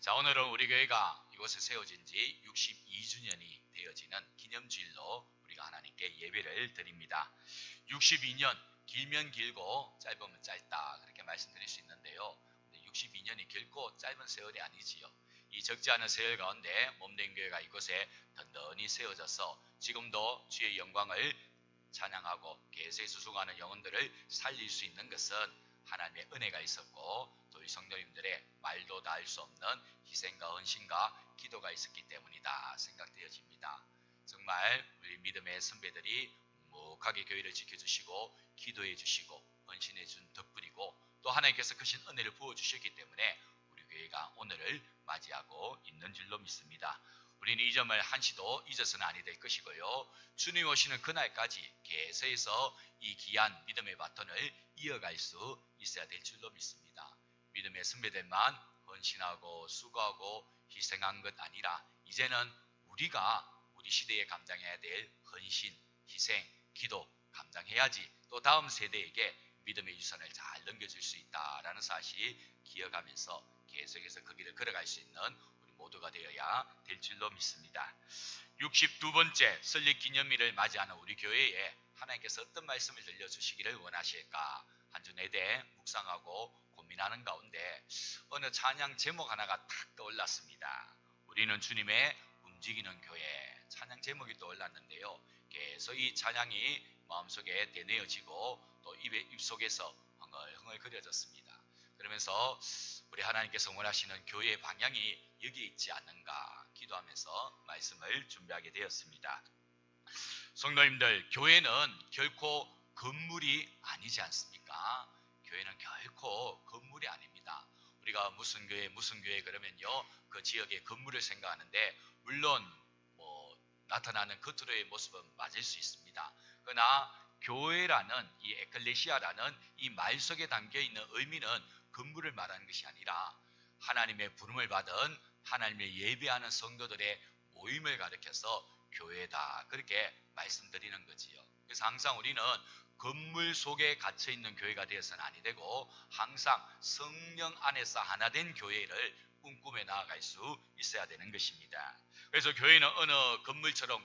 자, 오늘은 우리 교회가 이곳에 세워진 지 62주년이 되어지는 기념주일로 우리가 하나님께 예배를 드립니다. 62년, 길면 길고 짧으면 짧다 그렇게 말씀드릴 수 있는데요. 62년이 길고 짧은 세월이 아니지요. 이 적지 않은 세월 가운데 몸된 교회가 이곳에 든든히 세워져서 지금도 주의 영광을 찬양하고 계속 수송하는 영혼들을 살릴 수 있는 것은 하나님의 은혜가 있었고 또 우리 성도님들의 말도 다 할 수 없는 희생과 헌신과 기도가 있었기 때문이다 생각되어집니다. 정말 우리 믿음의 선배들이 묵묵하게 교회를 지켜주시고 기도해 주시고 헌신해 준 덕분이고 또 하나님께서 크신 은혜를 부어주셨기 때문에 우리 교회가 오늘을 맞이하고 있는 줄로 믿습니다. 우리는 이 점을 한시도 잊어서는 아니 될 것이고요. 주님 오시는 그날까지 계속해서 이 귀한 믿음의 바톤을 이어갈 수 있어야 될 줄로 믿습니다. 믿음의 선배들만 헌신하고 수고하고 희생한 것 아니라 이제는 우리가 우리 시대에 감당해야 될 헌신, 희생, 기도 감당해야지 또 다음 세대에게 믿음의 유산을 잘 넘겨줄 수 있다라는 사실 기억하면서 계속해서 그 길을 걸어갈 수 있는 우리 모두가 되어야 될 줄로 믿습니다. 62번째 설립 기념일을 맞이하는 우리 교회에 하나님께서 어떤 말씀을 들려주시기를 원하실까 한 주 내내 묵상하고 고민하는 가운데 어느 찬양 제목 하나가 탁 떠올랐습니다. 우리는 주님의 움직이는 교회 찬양 제목이 떠올랐는데요. 계속 이 찬양이 마음속에 되뇌어지고 또 입속에서 흥얼흥얼 그려졌습니다. 그러면서 우리 하나님께서 원하시는 교회의 방향이 여기에 있지 않는가 기도하면서 말씀을 준비하게 되었습니다. 성도님들, 교회는 결코 건물이 아니지 않습니까? 교회는 결코 건물이 아닙니다. 우리가 무슨 교회 그러면요 그 지역의 건물을 생각하는데 물론 나타나는 겉으로의 모습은 맞을 수 있습니다. 그러나 교회라는 이 에클레시아라는 이 말 속에 담겨있는 의미는 건물을 말하는 것이 아니라 하나님의 부름을 받은 하나님의 예배하는 성도들의 모임을 가리켜서 교회다 그렇게 말씀드리는 거지요. 그래서 항상 우리는 건물 속에 갇혀있는 교회가 되어서는 아니 되고 항상 성령 안에서 하나 된 교회를 꿈꾸며 나아갈 수 있어야 되는 것입니다. 그래서 교회는 어느 건물처럼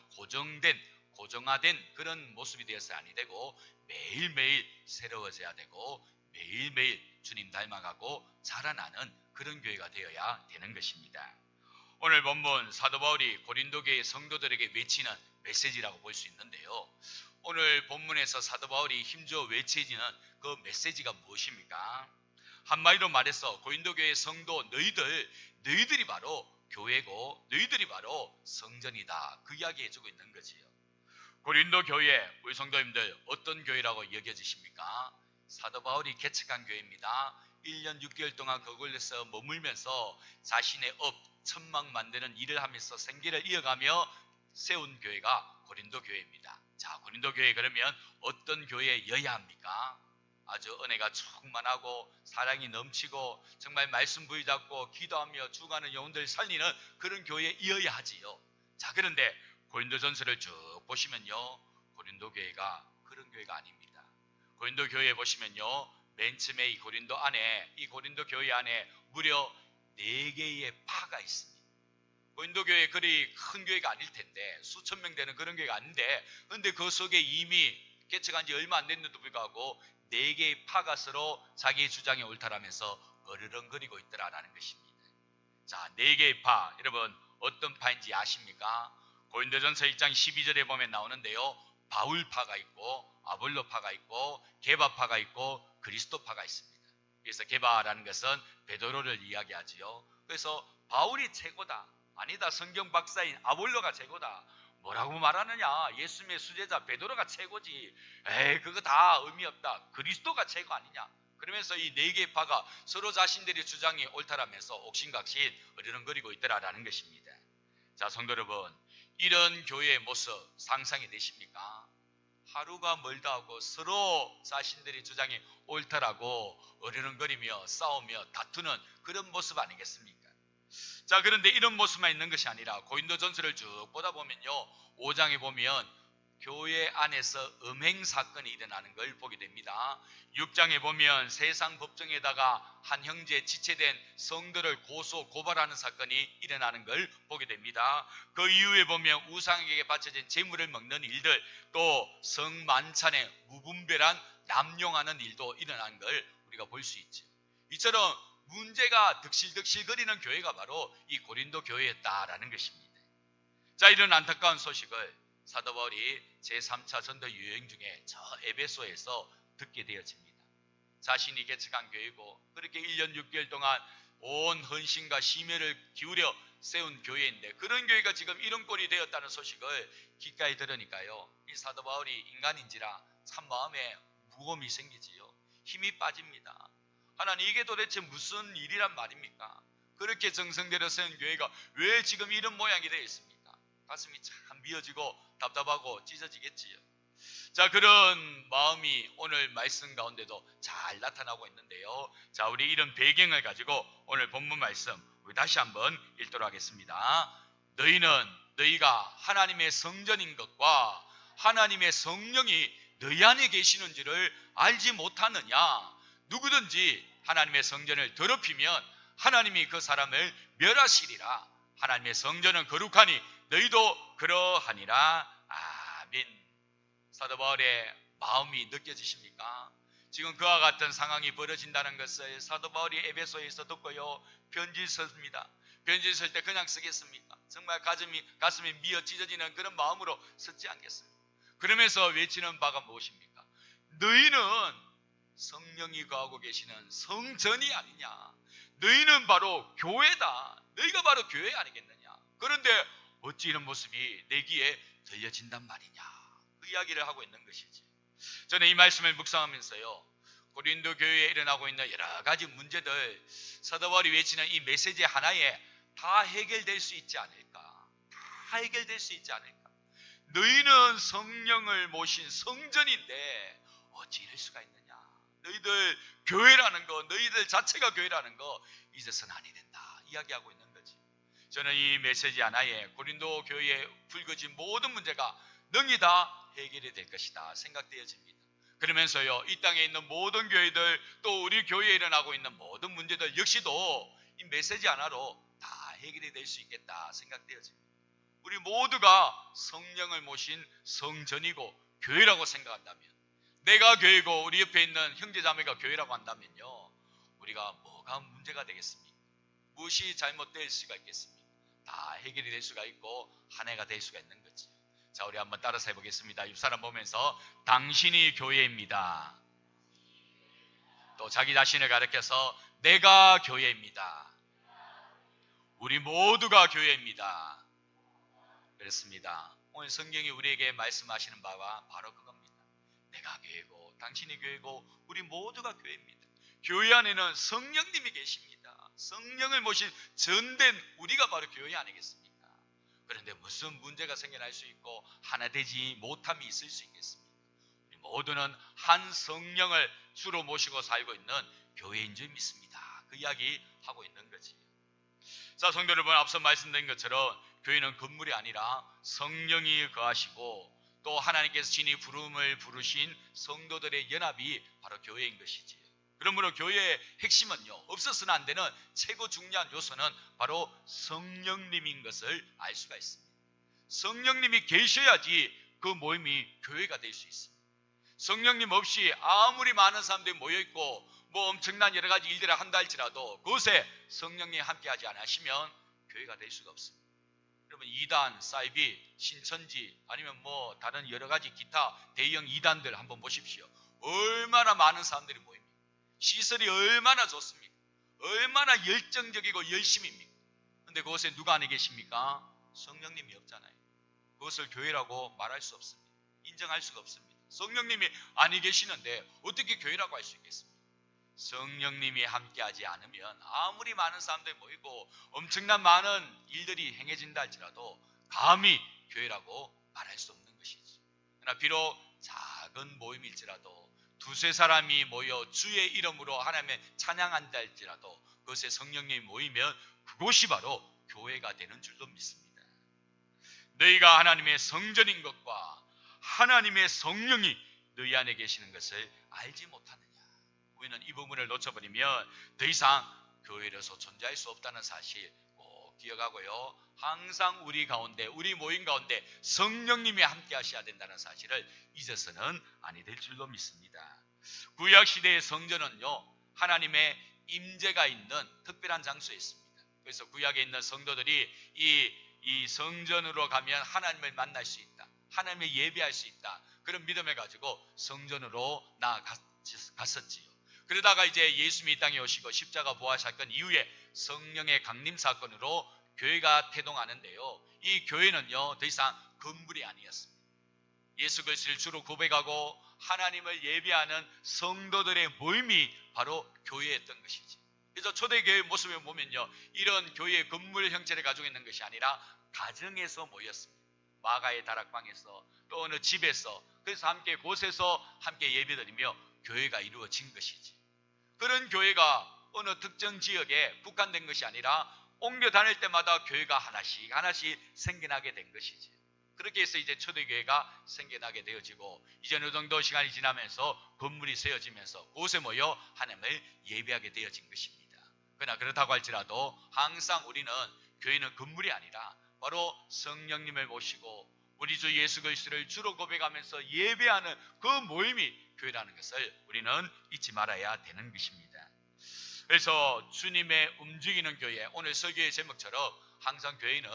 고정화된 그런 모습이 되어서 아니 되고 매일매일 새로워져야 되고 매일매일 주님 닮아가고 자라나는 그런 교회가 되어야 되는 것입니다. 오늘 본문 사도 바울이 고린도 교회 성도들에게 외치는 메시지라고 볼 수 있는데요. 오늘 본문에서 사도 바울이 힘주어 외치는 그 메시지가 무엇입니까? 한마디로 말해서 고린도 교회 성도 너희들이 바로 교회고 너희들이 바로 성전이다 그 이야기 해주고 있는 거지요. 고린도 교회 우리 성도님들 어떤 교회라고 여겨지십니까? 사도 바울이 개척한 교회입니다. 1년 6개월 동안 그곳에서 머물면서 자신의 천막 만드는 일을 하면서 생계를 이어가며 세운 교회가 고린도 교회입니다. 자, 고린도 교회 그러면 어떤 교회여야 합니까? 아주 은혜가 충만하고 사랑이 넘치고 정말 말씀 부여잡고 기도하며 죽어가는 영혼들 살리는 그런 교회이어야 하지요. 자, 그런데 고린도전서를 쭉 보시면요 고린도 교회가 그런 교회가 아닙니다. 고린도 교회 보시면요 맨 처음에 이 고린도 교회 안에 무려 4개의 파가 있습니다. 고린도 교회 그리 큰 교회가 아닐 텐데 수천 명 되는 그런 교회가 아닌데 그런데 그 속에 이미 개척한 지 얼마 안 됐는데도 불구하고 4개의 파가 서로 자기 주장에 옳다라면서 어르렁거리고 있더라라는 것입니다. 자, 4개의 파 여러분 어떤 파인지 아십니까? 고린도전서 1장 12절에 보면 나오는데요 바울파가 있고 아볼로파가 있고 게바파가 있고 그리스도파가 있습니다. 그래서 게바라는 것은 베드로를 이야기하지요. 그래서 바울이 최고다 아니다 성경 박사인 아볼로가 최고다 뭐라고 말하느냐 예수님의 수제자 베드로가 최고지 에이 그거 다 의미 없다 그리스도가 최고 아니냐 그러면서 이 4개의 파가 서로 자신들의 주장이 옳다라면서 옥신각신 어리렁거리고 있더라라는 것입니다. 자, 성도 여러분 이런 교회의 모습 상상이 되십니까? 하루가 멀다 하고 서로 자신들의 주장이 옳다라고 어리렁거리며 싸우며 다투는 그런 모습 아니겠습니까? 자, 그런데 이런 모습만 있는 것이 아니라 고린도전서를 쭉 보다 보면요 5장에 보면 교회 안에서 음행 사건이 일어나는 걸 보게 됩니다. 6장에 보면 세상 법정에다가 한 형제 지체된 성도를 고발하는 사건이 일어나는 걸 보게 됩니다. 그 이후에 보면 우상에게 바쳐진 재물을 먹는 일들, 또 성만찬에 무분별한 남용하는 일도 일어난 걸 우리가 볼 수 있죠. 이처럼 문제가 득실득실거리는 교회가 바로 이 고린도 교회였다라는 것입니다. 자, 이런 안타까운 소식을 사도 바울이 제3차 전도 여행 중에 저 에베소에서 듣게 되어집니다. 자신이 개척한 교회고 그렇게 1년 6개월 동안 온 헌신과 심혈을 기울여 세운 교회인데 그런 교회가 지금 이런 꼴이 되었다는 소식을 기꺼이 들으니까요, 이 사도 바울이 인간인지라 참 마음에 무거움이 생기지요. 힘이 빠집니다. 하나님, 이게 도대체 무슨 일이란 말입니까? 그렇게 정성대로 세운 교회가 왜 지금 이런 모양이 되어 있습니까? 가슴이 참 미어지고 답답하고 찢어지겠지요. 자, 그런 마음이 오늘 말씀 가운데도 잘 나타나고 있는데요. 자, 우리 이런 배경을 가지고 오늘 본문 말씀 우리 다시 한번 읽도록 하겠습니다. 너희가 하나님의 성전인 것과 하나님의 성령이 너희 안에 계시는 줄을 알지 못하느냐? 누구든지 하나님의 성전을 더럽히면 하나님이 그 사람을 멸하시리라. 하나님의 성전은 거룩하니 너희도 그러하니라. 아멘. 사도 바울의 마음이 느껴지십니까? 지금 그와 같은 상황이 벌어진다는 것을 사도 바울이 에베소에서 듣고요, 편지를 썼습니다. 편지를 쓸 때 그냥 쓰겠습니까? 정말 가슴이 미어 찢어지는 그런 마음으로 쓰지 않겠습니까? 그러면서 외치는 바가 무엇입니까? 너희는 성령이 거하고 계시는 성전이 아니냐? 너희는 바로 교회다. 너희가 바로 교회 아니겠느냐? 그런데 어찌 이런 모습이 내 귀에 들려진단 말이냐? 그 이야기를 하고 있는 것이지. 저는 이 말씀을 묵상하면서요, 고린도 교회에 일어나고 있는 여러 가지 문제들, 사도 바울이 외치는 이 메시지 하나에 다 해결될 수 있지 않을까? 다 해결될 수 있지 않을까? 너희는 성령을 모신 성전인데 어찌 이럴 수가 있느냐? 너희들 교회라는 거, 너희들 자체가 교회라는 거 잊어서는 아니 된다 이야기하고 있는 거지. 저는 이 메시지 하나에 고린도 교회에 불거진 모든 문제가 능히 다 해결이 될 것이다 생각되어집니다. 그러면서요, 이 땅에 있는 모든 교회들, 또 우리 교회에 일어나고 있는 모든 문제들 역시도 이 메시지 하나로 다 해결이 될 수 있겠다 생각되어집니다. 우리 모두가 성령을 모신 성전이고 교회라고 생각한다면, 내가 교회고 우리 옆에 있는 형제자매가 교회라고 한다면요, 우리가 뭐가 문제가 되겠습니까? 무엇이 잘못될 수가 있겠습니까? 다 해결이 될 수가 있고 한 해가 될 수가 있는 거지. 자, 우리 한번 따라서 해보겠습니다. 옆 사람 보면서 당신이 교회입니다. 또 자기 자신을 가리켜서 내가 교회입니다. 우리 모두가 교회입니다. 그렇습니다. 오늘 성경이 우리에게 말씀하시는 바와 바로 그겁니다. 내가 교회고 당신이 교회고 우리 모두가 교회입니다. 교회 안에는 성령님이 계십니다. 성령을 모신 전된 우리가 바로 교회 아니겠습니까? 그런데 무슨 문제가 생겨날 수 있고 하나 되지 못함이 있을 수 있겠습니까? 우리 모두는 한 성령을 주로 모시고 살고 있는 교회인 줄 믿습니다. 그 이야기 하고 있는 거지. 자, 성도 여러분, 앞서 말씀드린 것처럼 교회는 건물이 아니라 성령이 거하시고 또 하나님께서 친히 부름을 부르신 성도들의 연합이 바로 교회인 것이지. 그러므로 교회의 핵심은요, 없어서는 안 되는 최고 중요한 요소는 바로 성령님인 것을 알 수가 있습니다. 성령님이 계셔야지 그 모임이 교회가 될 수 있습니다. 성령님 없이 아무리 많은 사람들이 모여있고 뭐 엄청난 여러 가지 일들을 한다 할지라도 그것에 성령님이 함께하지 않으시면 교회가 될 수가 없습니다. 여러분, 이단, 사이비, 신천지 아니면 뭐 다른 여러 가지 기타 대형 이단들 한번 보십시오. 얼마나 많은 사람들이 모입니까? 시설이 얼마나 좋습니까? 얼마나 열정적이고 열심입니까? 그런데 그곳에 누가 안에 계십니까? 성령님이 없잖아요. 그것을 교회라고 말할 수 없습니다. 인정할 수가 없습니다. 성령님이 안에 계시는데 어떻게 교회라고 할 수 있겠습니까? 성령님이 함께하지 않으면 아무리 많은 사람들이 모이고 엄청난 많은 일들이 행해진다 할지라도 감히 교회라고 말할 수 없는 것이지. 그러나 비록 작은 모임일지라도 두세 사람이 모여 주의 이름으로 하나님의 찬양한다 할지라도 그것에 성령님이 모이면 그곳이 바로 교회가 되는 줄로 믿습니다. 너희가 하나님의 성전인 것과 하나님의 성령이 너희 안에 계시는 것을 알지 못하느냐. 우리는 이 부분을 놓쳐버리면 더 이상 교회로서 존재할 수 없다는 사실 꼭 기억하고요. 항상 우리 가운데, 우리 모임 가운데 성령님이 함께 하셔야 된다는 사실을 잊어서는 아니 될 줄로 믿습니다. 구약시대의 성전은요, 하나님의 임재가 있는 특별한 장소에 있습니다. 그래서 구약에 있는 성도들이 이 성전으로 가면 하나님을 만날 수 있다, 하나님을 예배할 수 있다, 그런 믿음을 가지고 성전으로 나아갔었지요. 그러다가 이제 예수님이 이 땅에 오시고 십자가 부활 사건 이후에 성령의 강림 사건으로 교회가 태동하는데요, 이 교회는요 더 이상 건물이 아니었습니다. 예수 그리스도를 주로 고백하고 하나님을 예배하는 성도들의 모임이 바로 교회였던 것이지. 그래서 초대교회 모습을 보면요, 이런 교회의 건물 형체를 가지고 있는 것이 아니라 가정에서 모였습니다. 마가의 다락방에서, 또 어느 집에서, 그래서 함께 곳에서 함께 예배드리며 교회가 이루어진 것이지. 그런 교회가 어느 특정 지역에 국한된 것이 아니라 옮겨 다닐 때마다 교회가 하나씩 하나씩 생겨나게 된 것이지. 그렇게 해서 이제 초대교회가 생겨나게 되어지고, 이제 어느 정도 시간이 지나면서 건물이 세워지면서 곳에 모여 하나님을 예배하게 되어진 것입니다. 그러나 그렇다고 할지라도 항상 우리는 교회는 건물이 아니라 바로 성령님을 모시고 우리 주 예수 그리스도를 주로 고백하면서 예배하는 그 모임이 교회라는 것을 우리는 잊지 말아야 되는 것입니다. 그래서 주님의 움직이는 교회, 오늘 설교의 제목처럼 항상 교회는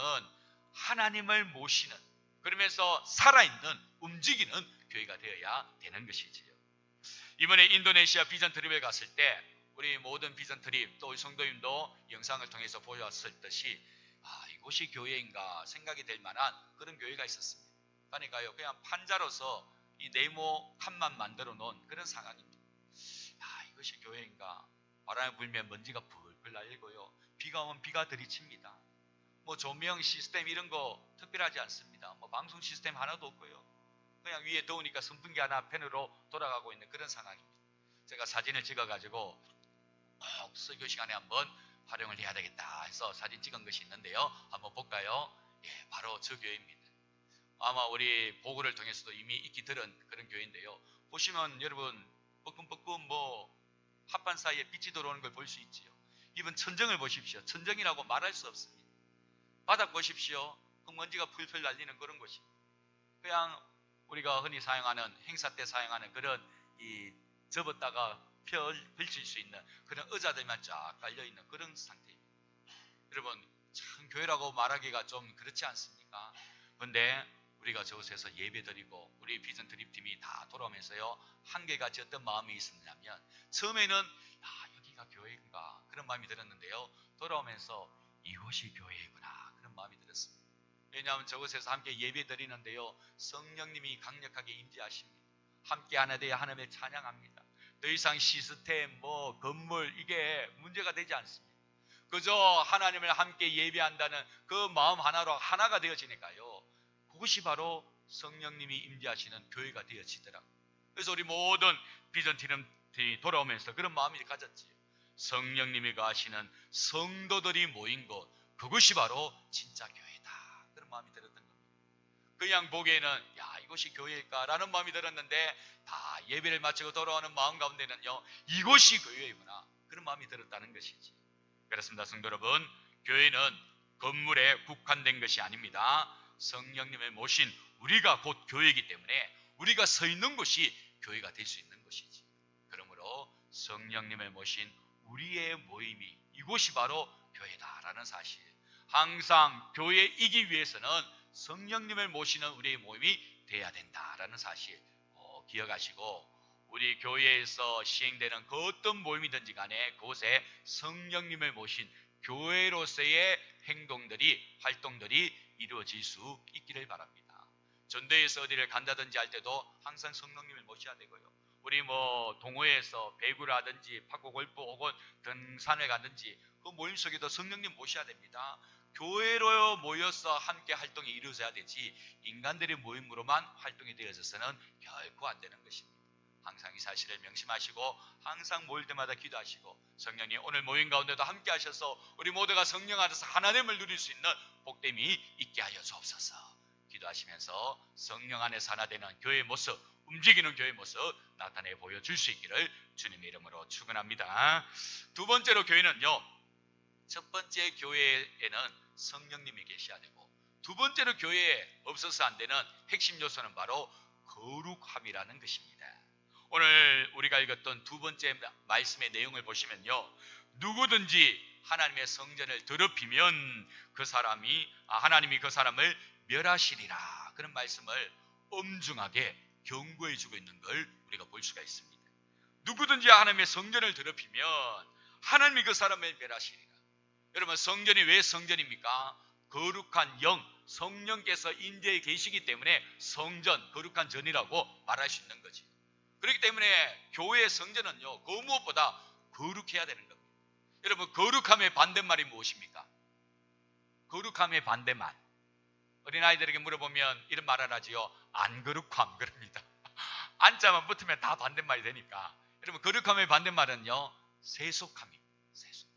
하나님을 모시는, 그러면서 살아있는, 움직이는 교회가 되어야 되는 것이지요. 이번에 인도네시아 비전 트립에 갔을 때 우리 모든 비전 트립, 또 성도님도 영상을 통해서 보였을 듯이 이곳이 교회인가 생각이 될 만한 그런 교회가 있었습니다. 그러니까요, 그냥 판자로서 이 네모 칸만 만들어 놓은 그런 상황입니다. 이것이 교회인가? 바람이 불면 먼지가 불불 날리고요, 비가 오면 비가 들이칩니다. 뭐 조명 시스템 이런 거 특별하지 않습니다. 뭐 방송 시스템 하나도 없고요, 그냥 위에 더우니까 선풍기 하나 팬으로 돌아가고 있는 그런 상황입니다. 제가 사진을 찍어가지고 꼭 설교 시간에 한번 활용을 해야 되겠다 해서 사진 찍은 것이 있는데요, 한번 볼까요? 예, 바로 저 교회입니다. 아마 우리 보고를 통해서도 이미 익히 들은 그런 교회인데요, 보시면 여러분 뻐끔뻐끔 뭐 합판 사이에 빛이 들어오는 걸 볼 수 있지요. 이번 천정을 보십시오. 천정이라고 말할 수 없습니다. 바닥 보십시오. 그 먼지가 풀풀 날리는 그런 곳이, 그냥 우리가 흔히 사용하는, 행사 때 사용하는 그런 이 접었다가 펼칠 수 있는 그런 의자들만 쫙 깔려있는 그런 상태입니다. 여러분, 참 교회라고 말하기가 좀 그렇지 않습니까? 그런데 우리가 저곳에서 예배드리고 우리 비전 트립팀이 다 돌아오면서요, 한결같이 어떤 마음이 있었냐면, 처음에는 여기가 교회인가 그런 마음이 들었는데요, 돌아오면서 이곳이 교회구나 그런 마음이 들었습니다. 왜냐하면 저곳에서 함께 예배드리는데요, 성령님이 강력하게 임재하십니다. 함께 하나 되어 하나님을 찬양합니다. 더 이상 시스템, 뭐 건물 이게 문제가 되지 않습니다. 그저 하나님을 함께 예배한다는 그 마음 하나로 하나가 되어지니까요, 그것이 바로 성령님이 임재하시는 교회가 되어지더라고요. 그래서 우리 모든 비전 팀이 돌아오면서 그런 마음이 가졌지요. 성령님이 거하시는 성도들이 모인 곳, 그것이 바로 진짜 교회다 그런 마음이 들었던 겁니다. 그냥 보기에는 이것이 교회일까라는 마음이 들었는데, 다 예배를 마치고 돌아오는 마음 가운데는요, 이곳이 교회이구나 그런 마음이 들었다는 것이지. 그렇습니다. 성도 여러분, 교회는 건물에 국한된 것이 아닙니다. 성령님을 모신 우리가 곧 교회이기 때문에 우리가 서 있는 곳이 교회가 될 수 있는 것이지. 그러므로 성령님을 모신 우리의 모임이, 이곳이 바로 교회다라는 사실, 항상 교회이기 위해서는 성령님을 모시는 우리의 모임이 돼야 된다라는 사실 기억하시고, 우리 교회에서 시행되는 그 어떤 모임이든지 간에 그곳에 성령님을 모신 교회로서의 행동들이, 활동들이 이루어질 수 있기를 바랍니다. 전도에서 어디를 간다든지 할 때도 항상 성령님을 모셔야 되고요, 우리 뭐 동호회에서 배구를 하든지 탁구 골프 혹은 등산을 가든지 그 모임 속에도 성령님 모셔야 됩니다. 교회로 모여서 함께 활동이 이루어져야 되지, 인간들의 모임으로만 활동이 되어져서는 결코 안 되는 것입니다. 항상 이 사실을 명심하시고 항상 모일 때마다 기도하시고, 성령님 오늘 모임 가운데도 함께 하셔서 우리 모두가 성령 안에서 하나님을 누릴 수 있는 복됨이 있게 하여 주옵소서. 기도하시면서 성령 안에서 하나 되는 교회의 모습, 움직이는 교회의 모습 나타내 보여줄 수 있기를 주님의 이름으로 축원합니다. 두 번째로 교회는요, 첫 번째 교회에는 성령님이 계셔야 되고, 두 번째로 교회에 없어서 안 되는 핵심 요소는 바로 거룩함이라는 것입니다. 오늘 우리가 읽었던 두 번째 말씀의 내용을 보시면요, 누구든지 하나님의 성전을 더럽히면 하나님이 그 사람을 멸하시리라, 그런 말씀을 엄중하게 경고해 주고 있는 걸 우리가 볼 수가 있습니다. 누구든지 하나님의 성전을 더럽히면 하나님이 그 사람을 멸하시리라. 여러분, 성전이 왜 성전입니까? 거룩한 영, 성령께서 인재에 계시기 때문에 성전, 거룩한 전이라고 말할 수 있는 거지. 그렇기 때문에 교회의 성전은요, 그 무엇보다 거룩해야 되는 겁니다. 여러분, 거룩함의 반대말이 무엇입니까? 거룩함의 반대말, 어린아이들에게 물어보면 이런 말을 하지요. 안 거룩함 그럽니다. 안자만 붙으면 다 반대말이 되니까. 여러분, 거룩함의 반대말은요, 세속함입니다. 세속함,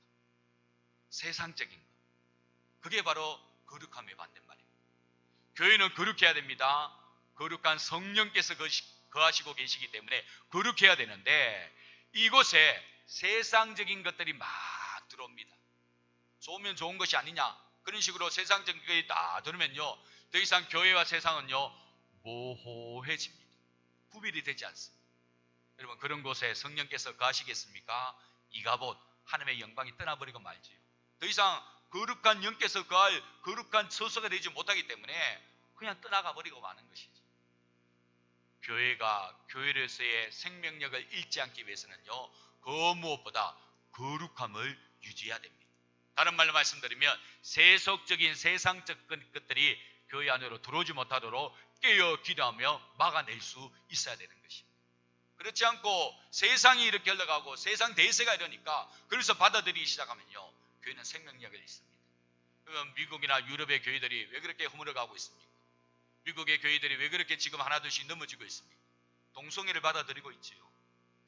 세상적인 것, 그게 바로 거룩함의 반대말입니다. 교회는 거룩해야 됩니다. 거룩한 성령께서 거하시고 계시기 때문에 거룩해야 되는데, 이곳에 세상적인 것들이 막 들어옵니다. 좋으면 좋은 것이 아니냐, 그런 식으로 세상적인 것이 다 들으면요, 더 이상 교회와 세상은요 모호해집니다. 구별이 되지 않습니다. 여러분, 그런 곳에 성령께서 거하시겠습니까? 이가봇 하나님의 영광이 떠나버리고 말지요. 더 이상 거룩한 영께서 거할 거룩한 처소가 되지 못하기 때문에 그냥 떠나가 버리고 마는 것이지. 교회가 교회로서의 생명력을 잃지 않기 위해서는요, 그 무엇보다 거룩함을 유지해야 됩니다. 다른 말로 말씀드리면 세속적인 세상적 것들이 교회 안으로 들어오지 못하도록 깨어 기도하며 막아낼 수 있어야 되는 것입니다. 그렇지 않고 세상이 이렇게 흘러가고 세상 대세가 이러니까 그래서 받아들이기 시작하면요, 교회는 생명력을 잃습니다. 그러면 미국이나 유럽의 교회들이 왜 그렇게 허물어가고 있습니까? 미국의 교회들이 왜 그렇게 지금 하나둘씩 넘어지고 있습니까? 동성애를 받아들이고 있지요.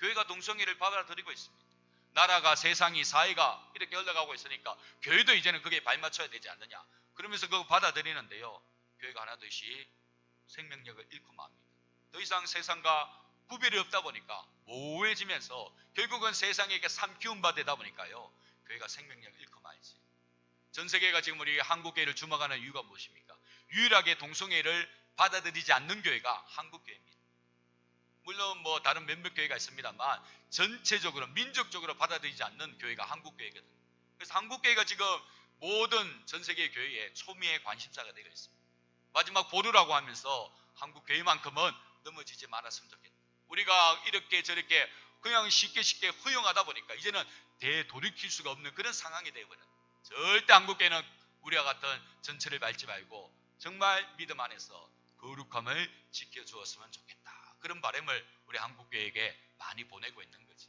교회가 동성애를 받아들이고 있습니다. 나라가, 세상이, 사회가 이렇게 흘러가고 있으니까 교회도 이제는 그게 발맞춰야 되지 않느냐, 그러면서 그거 받아들이는데요, 교회가 하나둘씩 생명력을 잃고 맙니다. 더 이상 세상과 구별이 없다 보니까 모호해지면서 결국은 세상에게 삼키운 바 되다 보니까요, 교회가 생명력을 잃고 말지. 전 세계가 지금 우리 한국교회를 주목하는 이유가 무엇입니까? 유일하게 동성애를 받아들이지 않는 교회가 한국교회입니다. 물론 뭐 다른 몇몇 교회가 있습니다만 전체적으로 민족적으로 받아들이지 않는 교회가 한국교회거든요. 그래서 한국교회가 지금 모든 전 세계 교회의 초미의 관심사가 되어 있습니다. 마지막 보루라고 하면서 한국교회만큼은 넘어지지 말았으면 좋겠다. 우리가 이렇게 저렇게 그냥 쉽게 허용하다 보니까 이제는 되돌이킬 수가 없는 그런 상황이 되어버렸다. 절대 한국교회는 우리와 같은 전철을 밟지 말고 정말 믿음 안에서 거룩함을 지켜주었으면 좋겠다. 그런 바람을 우리 한국교회에게 많이 보내고 있는 거지.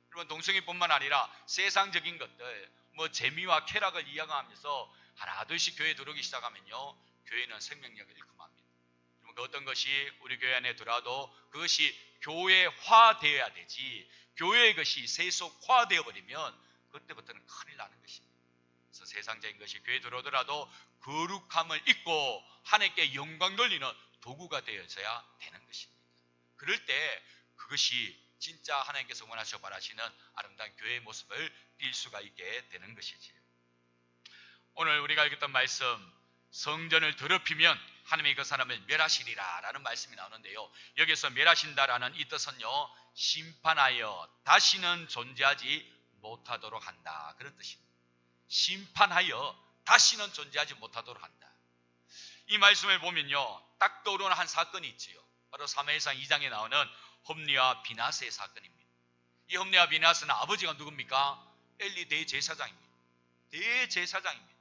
여러분, 동성애뿐만 아니라 세상적인 것들, 뭐 재미와 쾌락을 이야기하면서 하나둘씩 교회에 들어오기 시작하면요, 교회는 생명력을 잃고 맙니다. 여러분, 그 어떤 것이 우리 교회 안에 들어와도 그것이 교회화되어야 되지, 교회의 것이 세속화되어 버리면 그때부터는 큰일 나는 것입니다. 그래서 세상적인 것이 교회에 들어오더라도 거룩함을 잊고 하나님께 영광 돌리는 도구가 되어져야 되는 것입니다. 그럴 때 그것이 진짜 하나님께서 원하시고 바라시는 아름다운 교회의 모습을 띌 수가 있게 되는 것이지요. 오늘 우리가 읽었던 말씀, 성전을 더럽히면 하나님이 그 사람을 멸하시리라 라는 말씀이 나오는데요, 여기서 멸하신다라는 이 뜻은요, 심판하여 다시는 존재하지 못하도록 한다, 그런 뜻입니다. 심판하여 다시는 존재하지 못하도록 한다. 이 말씀을 보면요, 딱 떠오르는 한 사건이 있지요. 바로 사무엘상 2장에 나오는 홈리와 비나스의 사건입니다. 이 홈리와 비나스는 아버지가 누굽니까? 엘리 대제사장입니다. 대제사장입니다.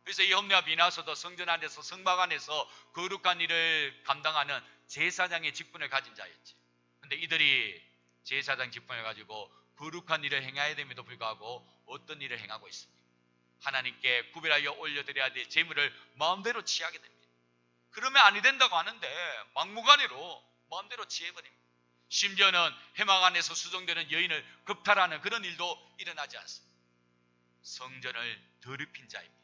그래서 이 홈리와 비나스도 성전 안에서, 성막 안에서 거룩한 일을 감당하는 제사장의 직분을 가진 자였지. 그런데 이들이 제사장 직분을 가지고 거룩한 일을 행해야 됨에도 불구하고 어떤 일을 행하고 있습니까? 하나님께 구별하여 올려드려야 될 제물을 마음대로 취하게 됩니다. 그러면 아니 된다고 하는데 막무가내로 마음대로 취해버립니다. 심지어는 회막 안에서 수정되는 여인을 겁탈하는 그런 일도 일어나지 않습니다. 성전을 더럽힌 자입니다.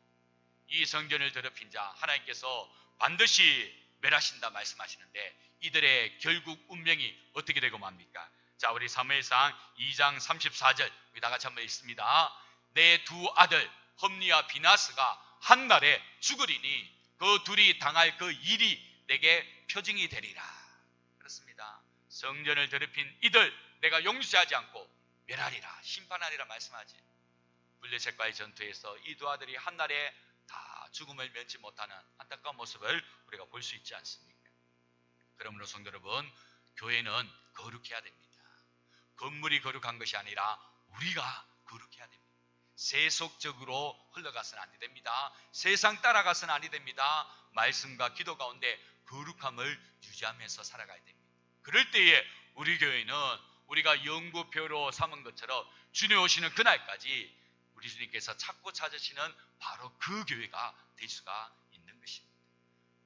이 성전을 더럽힌 자, 하나님께서 반드시 멸하신다 말씀하시는데 이들의 결국 운명이 어떻게 되고 맙니까? 자, 우리 사무엘상 2장 34절 우리 다 같이 한번 읽습니다. 내 두 아들 험리와 비나스가 한 날에 죽으리니 그 둘이 당할 그 일이 내게 표징이 되리라. 그렇습니다. 성전을 더럽힌 이들 내가 용서하지 않고 멸하리라, 심판하리라 말씀하지. 블레셋과의 전투에서 이 두 아들이 한 날에 다 죽음을 면치 못하는 안타까운 모습을 우리가 볼 수 있지 않습니까? 그러므로 성도 여러분, 교회는 거룩해야 됩니다. 건물이 거룩한 것이 아니라 우리가 거룩해야 됩니다. 세속적으로 흘러가서는 안 됩니다. 세상 따라가서는 안 됩니다. 말씀과 기도 가운데 거룩함을 유지하면서 살아가야 됩니다. 그럴 때에 우리 교회는 우리가 영구표로 삼은 것처럼 주님 오시는 그날까지 우리 주님께서 찾고 찾으시는 바로 그 교회가 될 수가 있는 것입니다.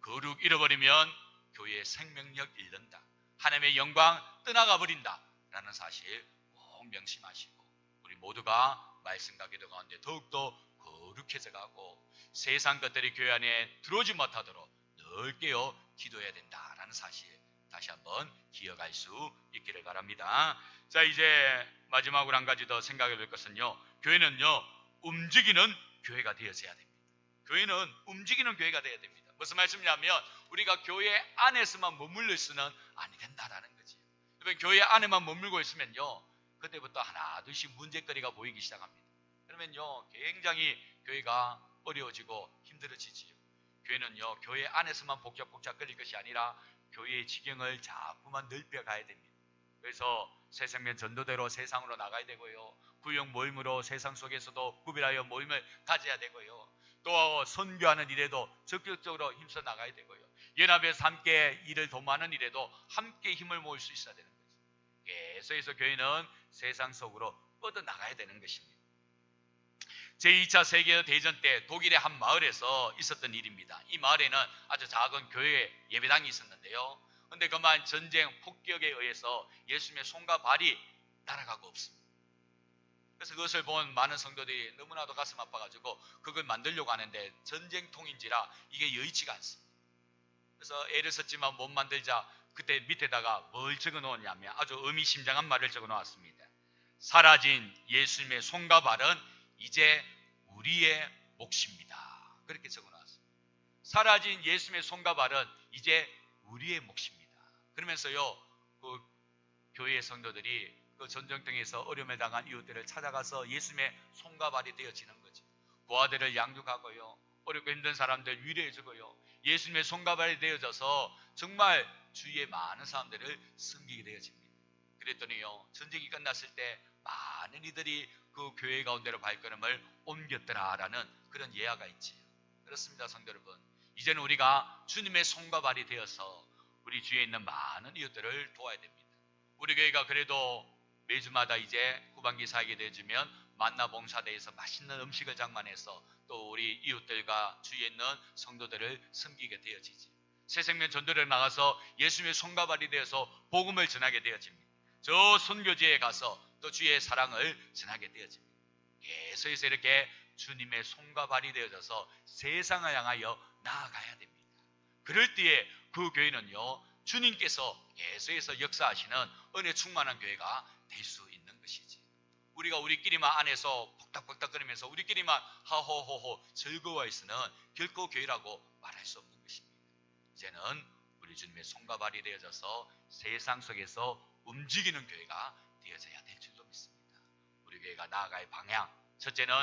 거룩 잃어버리면 교회의 생명력 잃는다, 하나님의 영광 떠나가 버린다 라는 사실 꼭 명심하시고 우리 모두가 말씀과 기도 가운데 더욱더 거룩해져 가고 세상 것들이 교회 안에 들어오지 못하도록 늘 깨어 기도해야 된다라는 사실 다시 한번 기억할 수 있기를 바랍니다. 자, 이제 마지막으로 한 가지 더 생각해 볼 것은요, 교회는요 움직이는 교회가 되어져야 됩니다. 교회는 움직이는 교회가 되어야 됩니다. 무슨 말씀이냐면 우리가 교회 안에서만 머물러 있으면 아니 된다라는 거지. 교회 안에만 머물고 있으면요 그때부터 하나 둘씩 문제거리가 보이기 시작합니다. 그러면요 굉장히 교회가 어려워지고 힘들어지지요. 교회는요 교회 안에서만 복잡복잡 거릴 것이 아니라 교회의 지경을 자꾸만 넓혀가야 됩니다. 그래서 새생명 전도대로 세상으로 나가야 되고요, 구역 모임으로 세상 속에서도 구별하여 모임을 가져야 되고요, 또 선교하는 일에도 적극적으로 힘써 나가야 되고요, 연합에서 함께 일을 도모하는 일에도 함께 힘을 모을 수 있어야 되는 거죠. 계속해서 교회는 세상 속으로 뻗어나가야 되는 것입니다. 제2차 세계대전 때 독일의 한 마을에서 있었던 일입니다. 이 마을에는 아주 작은 교회 예배당이 있었는데요, 그런데 그만 전쟁 폭격에 의해서 예수님의 손과 발이 날아가고 없습니다. 그래서 그것을 본 많은 성도들이 너무나도 가슴 아파가지고 그걸 만들려고 하는데 전쟁통인지라 이게 여의치가 않습니다. 그래서 애를 썼지만 못 만들자 그때 밑에다가 뭘 적어 놓았냐면 아주 의미심장한 말을 적어 놓았습니다. 사라진 예수님의 손과 발은 이제 우리의 몫입니다. 그렇게 적어 놓았습니다. 사라진 예수님의 손과 발은 이제 우리의 몫입니다. 그러면서요 그 교회의 성도들이 그 전쟁통에서 어려움을 당한 이웃들을 찾아가서 예수님의 손과 발이 되어지는 거죠. 고아들을 양육하고요, 어렵고 힘든 사람들 위로해주고요, 예수님의 손과 발이 되어져서 정말 주위의 많은 사람들을 섬기게 되어집니다. 그랬더니요 전쟁이 끝났을 때 많은 이들이 그 교회 가운데로 발걸음을 옮겼더라라는 그런 예화가 있지요. 그렇습니다. 성도 여러분, 이제는 우리가 주님의 손과 발이 되어서 우리 주위에 있는 많은 이웃들을 도와야 됩니다. 우리 교회가 그래도 매주마다 이제 후반기 사역이 되어지면 만나봉사대에서 맛있는 음식을 장만해서 또 우리 이웃들과 주위에 있는 성도들을 섬기게 되어지지. 새생명 전도를 나가서 예수님의 손과 발이 되어서 복음을 전하게 되어집니다. 저 선교지에 가서 또 주의 사랑을 전하게 되어집니다. 계속해서 이렇게 주님의 손과 발이 되어져서 세상을 향하여 나아가야 됩니다. 그럴 때에 그 교회는요 주님께서 계속해서 역사하시는 은혜 충만한 교회가 될 수 있는 것이지. 우리가 우리끼리만 안에서 복닥복닥거리면서 우리끼리만 하호호호 즐거워해서는 결코 교회라고 말할 수 없는 것입니다. 이제는 우리 주님의 손과 발이 되어져서 세상 속에서 움직이는 교회가 되어져야 될 줄로 믿습니다. 우리 교회가 나아갈 방향, 첫째는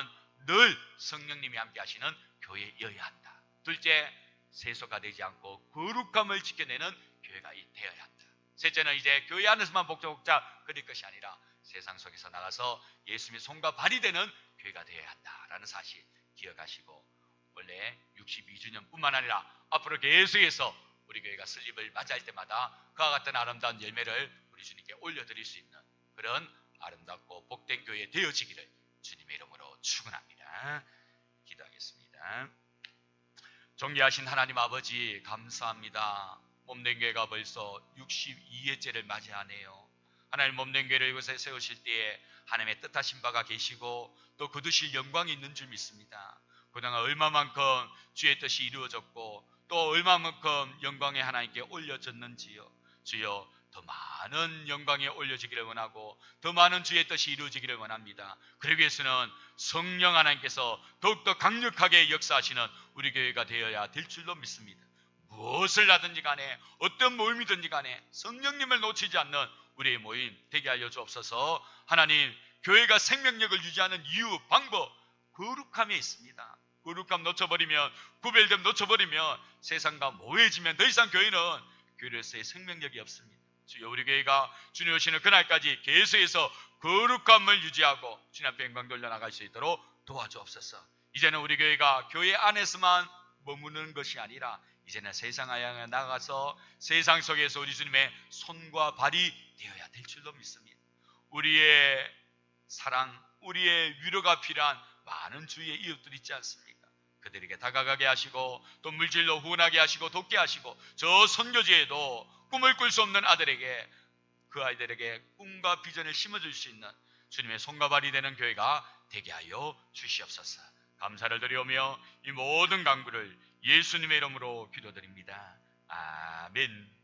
늘 성령님이 함께 하시는 교회여야 한다. 둘째, 세속화되지 않고 거룩함을 지켜내는 교회가 되어야 한다. 셋째는 이제 교회 안에서만 복잡복잡 그릴 것이 아니라 세상 속에서 나가서 예수님의 손과 발이 되는 교회가 되어야 한다라는 사실 기억하시고, 원래 62주년뿐만 아니라 앞으로 계속해서 우리 교회가 설립을 맞이할 때마다 그와 같은 아름다운 열매를 우리 주님께 올려드릴 수 있는 그런 아름답고 복된 교회 되어지기를 주님의 이름으로 축원합니다. 기도하겠습니다. 존귀하신 하나님 아버지 감사합니다. 몸된 교회가 벌써 62회째를 맞이하네요. 하나님 몸된 교회를 이곳에 세우실 때에 하나님의 뜻하신 바가 계시고 또 거두실 영광이 있는 줄 믿습니다. 그동안 얼마만큼 주의 뜻이 이루어졌고 또 얼마만큼 영광의 하나님께 올려졌는지요. 주여, 더 많은 영광에 올려지기를 원하고 더 많은 주의 뜻이 이루어지기를 원합니다. 그러기 위해서는 성령 하나님께서 더욱더 강력하게 역사하시는 우리 교회가 되어야 될 줄로 믿습니다. 무엇을 하든지 간에 어떤 모임이든지 간에 성령님을 놓치지 않는 우리의 모임 되게 하여 주옵소서. 하나님, 교회가 생명력을 유지하는 이유, 방법, 거룩함에 있습니다. 거룩함 놓쳐버리면, 구별됨 놓쳐버리면, 세상과 모해지면 더 이상 교회는 교회로서의 생명력이 없습니다. 주여, 우리 교회가 주님 오시는 그날까지 계속해서 거룩함을 유지하고 주님 앞에 영광 돌려나갈 수 있도록 도와주옵소서. 이제는 우리 교회가 교회 안에서만 머무는 것이 아니라 이제는 세상을 향해 나가서 세상 속에서 우리 주님의 손과 발이 되어야 될 줄로 믿습니다. 우리의 사랑, 우리의 위로가 필요한 많은 주위의 이웃들이 있지 않습니까? 그들에게 다가가게 하시고 또 물질로 후원하게 하시고 돕게 하시고 저 선교지에도 꿈을 꿀 수 없는 아들에게, 그 아이들에게 꿈과 비전을 심어줄 수 있는 주님의 손과 발이 되는 교회가 되게 하여 주시옵소서. 감사를 드리오며 이 모든 간구를 예수님의 이름으로 기도드립니다. 아멘.